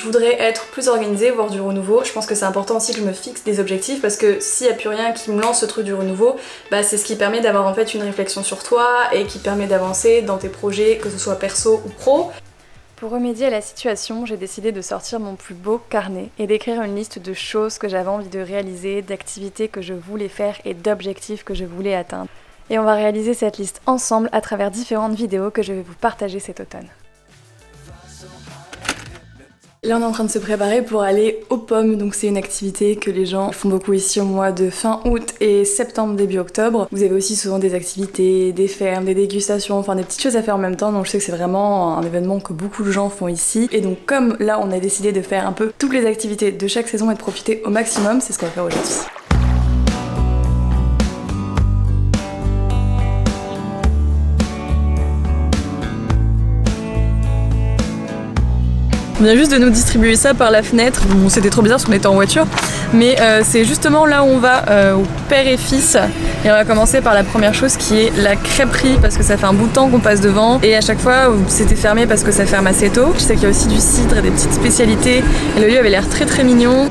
Je voudrais être plus organisée, voir du renouveau. Je pense que c'est important aussi que je me fixe des objectifs parce que s'il n'y a plus rien qui me lance ce truc du renouveau, bah c'est ce qui permet d'avoir en fait une réflexion sur toi et qui permet d'avancer dans tes projets, que ce soit perso ou pro. Pour remédier à la situation, j'ai décidé de sortir mon plus beau carnet et d'écrire une liste de choses que j'avais envie de réaliser, d'activités que je voulais faire et d'objectifs que je voulais atteindre. Et on va réaliser cette liste ensemble à travers différentes vidéos que je vais vous partager cet automne. Là on est en train de se préparer pour aller aux pommes, donc c'est une activité que les gens font beaucoup ici au mois de fin août et septembre début octobre. Vous avez aussi souvent des activités, des fermes, des dégustations, enfin des petites choses à faire en même temps, donc je sais que c'est vraiment un événement que beaucoup de gens font ici. Et donc comme là on a décidé de faire un peu toutes les activités de chaque saison et de profiter au maximum, c'est ce qu'on va faire aujourd'hui. On vient juste de nous distribuer ça par la fenêtre. Bon, c'était trop bizarre parce qu'on était en voiture. Mais c'est justement là où on va, au père et fils. Et on va commencer par la première chose qui est la crêperie parce que ça fait un bout de temps qu'on passe devant. Et à chaque fois, c'était fermé parce que ça ferme assez tôt. Je sais qu'il y a aussi du cidre et des petites spécialités. Et le lieu avait l'air très très mignon.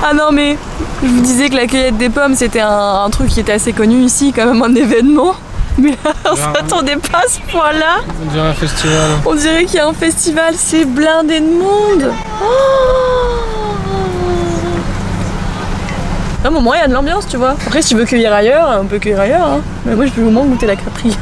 Ah non mais, je vous disais que la cueillette des pommes c'était un truc qui était assez connu ici, quand même un événement. Mais là, on s'attendait pas à ce point-là. On dirait un festival. On dirait qu'il y a un festival, c'est blindé de monde. À un moment, il y a de l'ambiance, tu vois. Après, si tu veux cueillir ailleurs, on peut cueillir ailleurs. Hein. Mais moi, je peux au moins goûter la crêperie.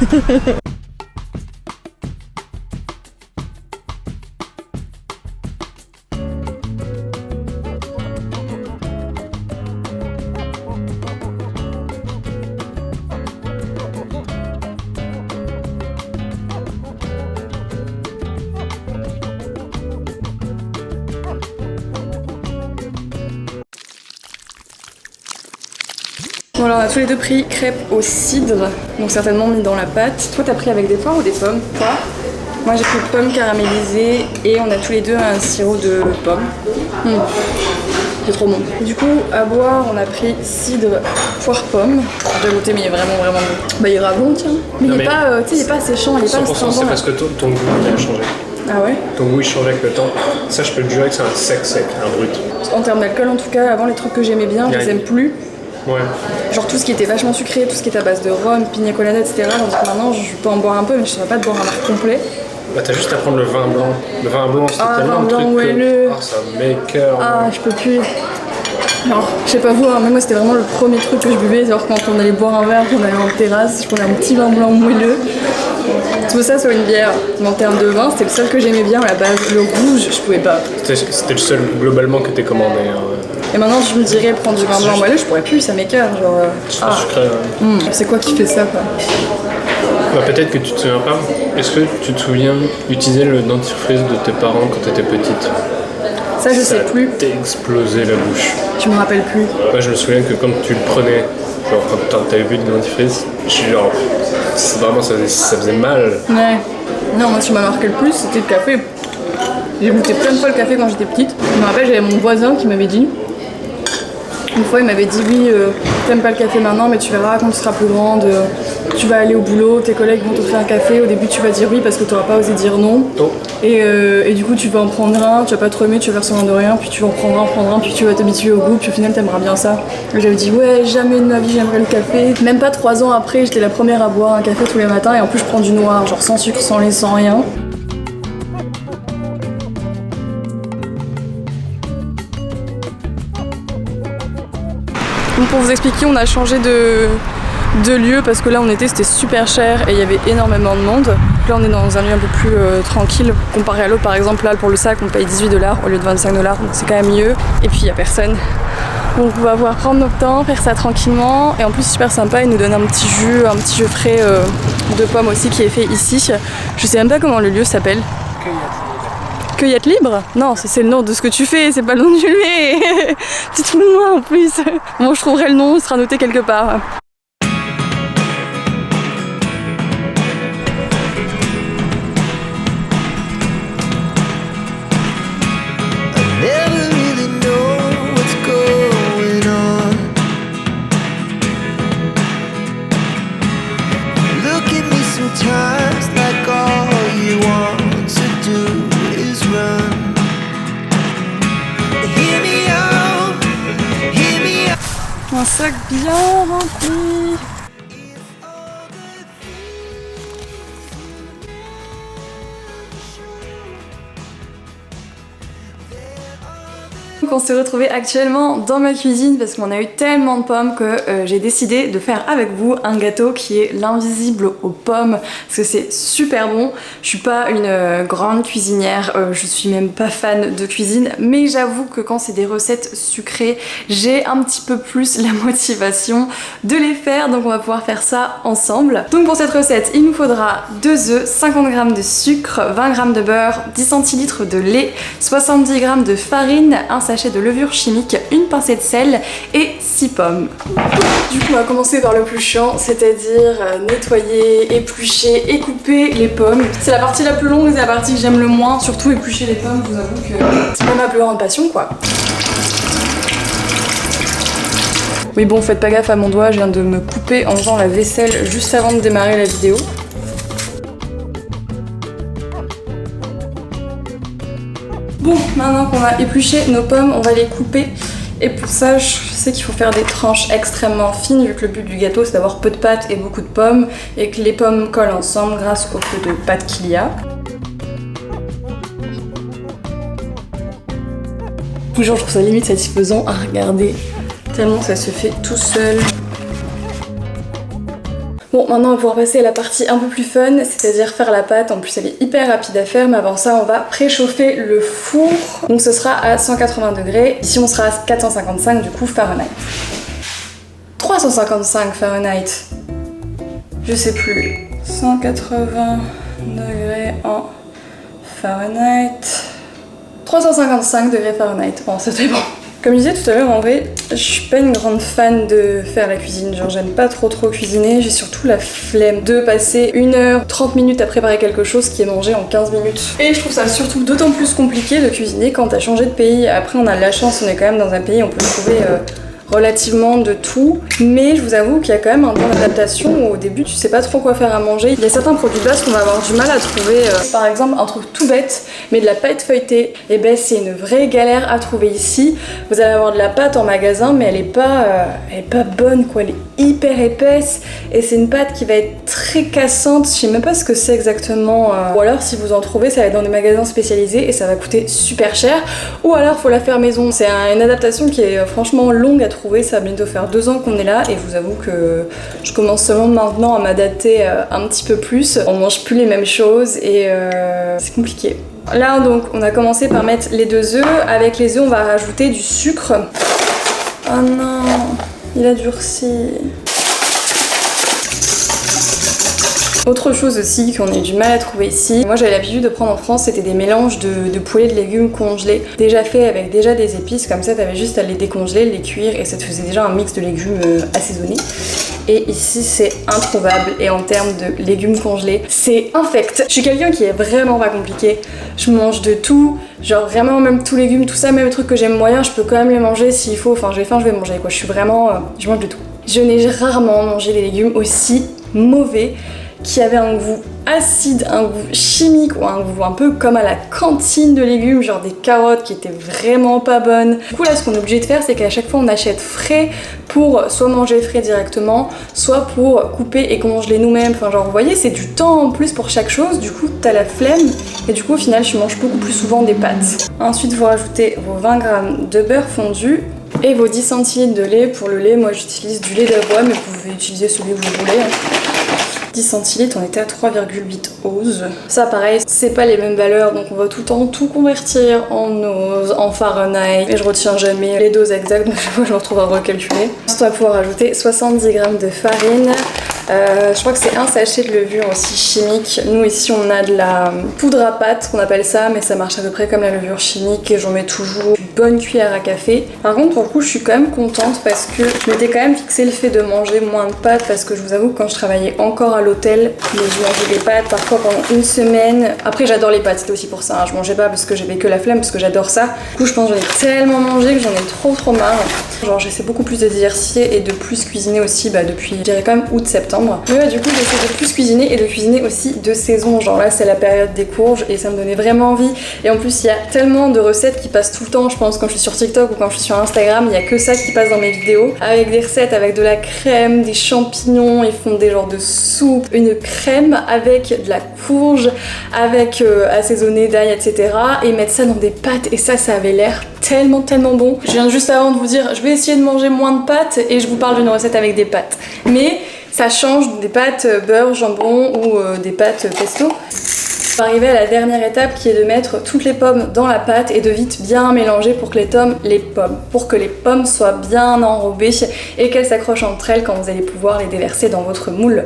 Bon alors on a tous les deux pris crêpes au cidre, donc certainement mis dans la pâte. Toi t'as pris avec des poires ou des pommes? Toi? Moi j'ai pris pommes caramélisées et on a tous les deux un sirop de pommes. C'est trop bon. Du coup à boire on a pris cidre poire pomme. J'ai goûté mais il est vraiment bon. Bah il est grave bon tiens. Mais il est pas, tu sais il est pas séchant, il est pas 100% c'est parce que ton goût il a changé. Ah ouais? Ton goût il change avec le temps. Ça je peux te jurer que c'est un sec, un brut. En termes d'alcool en tout cas, avant les trucs que j'aimais bien, je les aime plus. Ouais. Genre tout ce qui était vachement sucré, tout ce qui était à base de rhum, pina colada, etc. Tandis que maintenant je peux en boire un peu mais je saurais pas de boire un verre complet. Bah t'as juste à prendre le vin blanc. Le vin blanc c'est tellement vin un blanc, truc moelleux. que... ça m'écoeure. Ah je peux plus. Alors je sais pas vous, hein, mais moi c'était vraiment le premier truc que je buvais, genre quand on allait boire un verre, qu'on allait en terrasse, je prenais un petit vin blanc moelleux. Tout ça sur une bière. Mais en termes de vin, c'était le seul que j'aimais bien à la base. Le rouge, je pouvais pas. C'était le seul globalement que t'es commandé. Et maintenant je me dirais prendre du vin blanc moelleux, je pourrais plus, ça m'écoeure. Genre. Sucré, C'est quoi qui fait ça quoi? Bah, peut-être que tu te souviens pas. Est-ce que tu te souviens utiliser le dentifrice de tes parents quand t'étais petite? Ça je sais plus. Ça t'a explosé la bouche. Je me rappelle plus. Moi je me souviens que quand tu le prenais, genre quand t'avais bu du dentifrice, genre vraiment ça faisait mal. Ouais. Non moi ce qui m'a marqué le plus c'était le café. J'ai goûté plein de fois le café quand j'étais petite. Je me rappelle j'avais mon voisin qui m'avait dit. Une fois il m'avait dit oui t'aimes pas le café maintenant mais tu verras quand tu seras plus grande, tu vas aller au boulot, tes collègues vont t'offrir un café, au début tu vas dire oui parce que t'auras pas osé dire non. Oh. Et du coup tu vas en prendre un, tu vas pas trop aimer, tu vas faire semblant de rien, puis tu vas en prendre un, puis tu vas t'habituer au goût, puis au final t'aimeras bien ça. Et j'avais dit ouais jamais de ma vie j'aimerais le café. Même pas 3 ans après j'étais la première à boire un café tous les matins et en plus je prends du noir, genre sans sucre, sans lait, sans rien. Donc pour vous expliquer, on a changé de lieu parce que là on était, c'était super cher et il y avait énormément de monde. Là on est dans un lieu un peu plus tranquille comparé à l'autre. Par exemple là pour le sac on paye 18$ au lieu de 25$, donc c'est quand même mieux. Et puis il n'y a personne. Donc on va pouvoir prendre notre temps, faire ça tranquillement. Et en plus super sympa, ils nous donnent un petit jus frais de pommes aussi qui est fait ici. Je sais même pas comment le lieu s'appelle. Cueillette libre? Non, c'est le nom de ce que tu fais, c'est pas le nom du lieu. Tu te fous de moi en plus. Bon, je trouverai le nom, il sera noté quelque part. Look at me sometimes like bien rempli. On s'est retrouvés actuellement dans ma cuisine parce qu'on a eu tellement de pommes que j'ai décidé de faire avec vous un gâteau qui est l'invisible aux pommes parce que c'est super bon. Je suis pas une grande cuisinière, je suis même pas fan de cuisine, mais j'avoue que quand c'est des recettes sucrées, j'ai un petit peu plus la motivation de les faire, donc on va pouvoir faire ça ensemble. Donc pour cette recette, il nous faudra 2 œufs, 50 g de sucre, 20 g de beurre, 10 centilitres de lait, 70 g de farine, un sachet de levure chimique, une pincée de sel et 6 pommes. Du coup on va commencer par le plus chiant, c'est-à-dire nettoyer, éplucher et couper les pommes. C'est la partie la plus longue et c'est la partie que j'aime le moins, surtout éplucher les pommes, je vous avoue que c'est pas ma plus grande passion quoi. Oui bon, faites pas gaffe à mon doigt, je viens de me couper en faisant la vaisselle juste avant de démarrer la vidéo. Bon, maintenant qu'on a épluché nos pommes, on va les couper. Et pour ça, je sais qu'il faut faire des tranches extrêmement fines, vu que le but du gâteau, c'est d'avoir peu de pâte et beaucoup de pommes, et que les pommes collent ensemble grâce au peu de pâte qu'il y a. Toujours, je trouve ça limite satisfaisant à regarder, tellement ça se fait tout seul. Bon, maintenant on va pouvoir passer à la partie un peu plus fun, c'est-à-dire faire la pâte. En plus elle est hyper rapide à faire, mais avant ça on va préchauffer le four. Donc ce sera à 180 degrés. Ici on sera à 455 du coup Fahrenheit. 355 Fahrenheit. Je sais plus. 180 degrés en Fahrenheit. 355 degrés Fahrenheit. Bon, c'était bon. Comme je disais tout à l'heure, en vrai, je suis pas une grande fan de faire la cuisine, genre j'aime pas trop cuisiner, j'ai surtout la flemme de passer 1 heure, 30 minutes à préparer quelque chose qui est mangé en 15 minutes. Et je trouve ça surtout d'autant plus compliqué de cuisiner quand t'as changé de pays. Après on a de la chance, on est quand même dans un pays où on peut trouver relativement de tout, mais je vous avoue qu'il y a quand même un temps d'adaptation où au début tu sais pas trop quoi faire à manger. Il y a certains produits de base qu'on va avoir du mal à trouver, par exemple un truc tout bête, mais de la pâte feuilletée, et ben c'est une vraie galère à trouver ici. Vous allez avoir de la pâte en magasin, mais elle est pas bonne quoi, elle est hyper épaisse, et c'est une pâte qui va être très cassante, je sais même pas ce que c'est exactement, ou alors si vous en trouvez, ça va être dans des magasins spécialisés et ça va coûter super cher, ou alors faut la faire maison. C'est une adaptation qui est franchement longue à trouver. Ça va bientôt faire 2 ans qu'on est là et je vous avoue que je commence seulement maintenant à m'adapter un petit peu plus. On mange plus les mêmes choses et c'est compliqué. Là donc on a commencé par mettre les 2 œufs. Avec les œufs on va rajouter du sucre. Oh non, il a durci. Autre chose aussi qu'on a eu du mal à trouver ici, moi j'avais l'habitude de prendre en France, c'était des mélanges de poêlés de légumes congelés, déjà fait avec déjà des épices, comme ça t'avais juste à les décongeler, les cuire et ça te faisait déjà un mix de légumes assaisonnés. Et ici c'est introuvable, et en termes de légumes congelés, c'est infect. Je suis quelqu'un qui est vraiment pas compliqué, je mange de tout, genre vraiment même tous les légumes, tout ça, même les trucs que j'aime moyen, je peux quand même les manger s'il faut, enfin j'ai faim je vais manger quoi, je suis vraiment, je mange de tout. Je n'ai rarement mangé des légumes aussi mauvais, qui avait un goût acide, un goût chimique ou un goût un peu comme à la cantine de légumes, genre des carottes qui étaient vraiment pas bonnes. Du coup là ce qu'on est obligé de faire c'est qu'à chaque fois on achète frais pour soit manger frais directement, soit pour couper et congeler nous-mêmes. Enfin genre vous voyez c'est du temps en plus pour chaque chose, du coup t'as la flemme et du coup au final je mange beaucoup plus souvent des pâtes. Ensuite vous rajoutez vos 20 g de beurre fondu et vos 10 centilitres de lait. Pour le lait moi j'utilise du lait d'avoine mais vous pouvez utiliser celui que vous voulez. 10 centilitres, on était à 3,8 oz. Ça pareil, c'est pas les mêmes valeurs, donc on va tout le temps tout convertir en oz, en Fahrenheit. Et je retiens jamais les doses exactes, donc chaque fois je me retrouve à recalculer. Ensuite on va pouvoir ajouter 70 g de farine. Je crois que c'est un sachet de levure aussi chimique. Nous ici on a de la poudre à pâte qu'on appelle ça, mais ça marche à peu près comme la levure chimique et j'en mets toujours une bonne cuillère à café. Par contre pour le coup je suis quand même contente parce que je m'étais quand même fixé le fait de manger moins de pâtes, parce que je vous avoue que quand je travaillais encore à l'hôtel, je mangeais des pâtes parfois pendant 1 semaine. Après j'adore les pâtes, c'était aussi pour ça, hein. Je mangeais pas parce que j'avais que la flemme, parce que j'adore ça. Du coup je pense que j'en ai tellement mangé que j'en ai trop marre. Genre j'essaie beaucoup plus de diversifier et de plus cuisiner aussi depuis je dirais quand même août-septembre. septembre. Mais ouais, du coup j'essaie de plus cuisiner et de cuisiner aussi de saison. Genre là c'est la période des courges et ça me donnait vraiment envie. Et en plus il y a tellement de recettes qui passent tout le temps, je pense, quand je suis sur TikTok ou quand je suis sur Instagram, il y a que ça qui passe dans mes vidéos. Avec des recettes avec de la crème, des champignons, ils font des genres de soupe, une crème avec de la courge, avec assaisonné d'ail, etc. Et mettre ça dans des pâtes et ça avait l'air tellement bon. Je viens juste avant de vous dire, je vais essayer de manger moins de pâtes et je vous parle d'une recette avec des pâtes. Mais ça change des pâtes beurre, jambon ou des pâtes pesto. On va arriver à la dernière étape qui est de mettre toutes les pommes dans la pâte et de vite bien mélanger pour que les pommes soient bien enrobées et qu'elles s'accrochent entre elles quand vous allez pouvoir les déverser dans votre moule.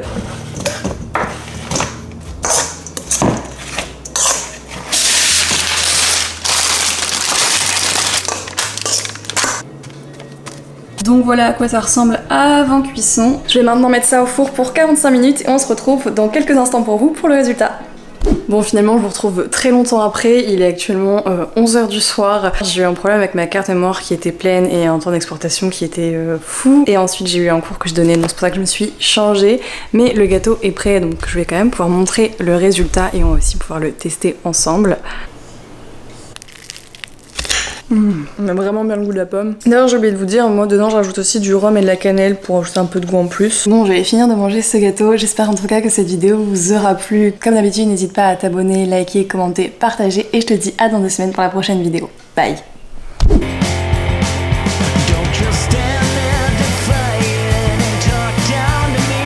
Donc voilà à quoi ça ressemble avant cuisson. Je vais maintenant mettre ça au four pour 45 minutes et on se retrouve dans quelques instants pour vous pour le résultat. Bon, finalement je vous retrouve très longtemps après, il est actuellement 11h du soir. J'ai eu un problème avec ma carte mémoire qui était pleine et un temps d'exportation qui était fou. Et ensuite j'ai eu un cours que je donnais, donc c'est pour ça que je me suis changée. Mais le gâteau est prêt, donc je vais quand même pouvoir montrer le résultat et on va aussi pouvoir le tester ensemble. On a vraiment bien le goût de la pomme. D'ailleurs j'ai oublié de vous dire, moi dedans je rajoute aussi du rhum et de la cannelle pour ajouter un peu de goût en plus. Bon, je vais finir de manger ce gâteau, j'espère en tout cas que cette vidéo vous aura plu. Comme d'habitude n'hésite pas à t'abonner, liker, commenter, partager et je te dis à dans 2 semaines pour la prochaine vidéo. Bye.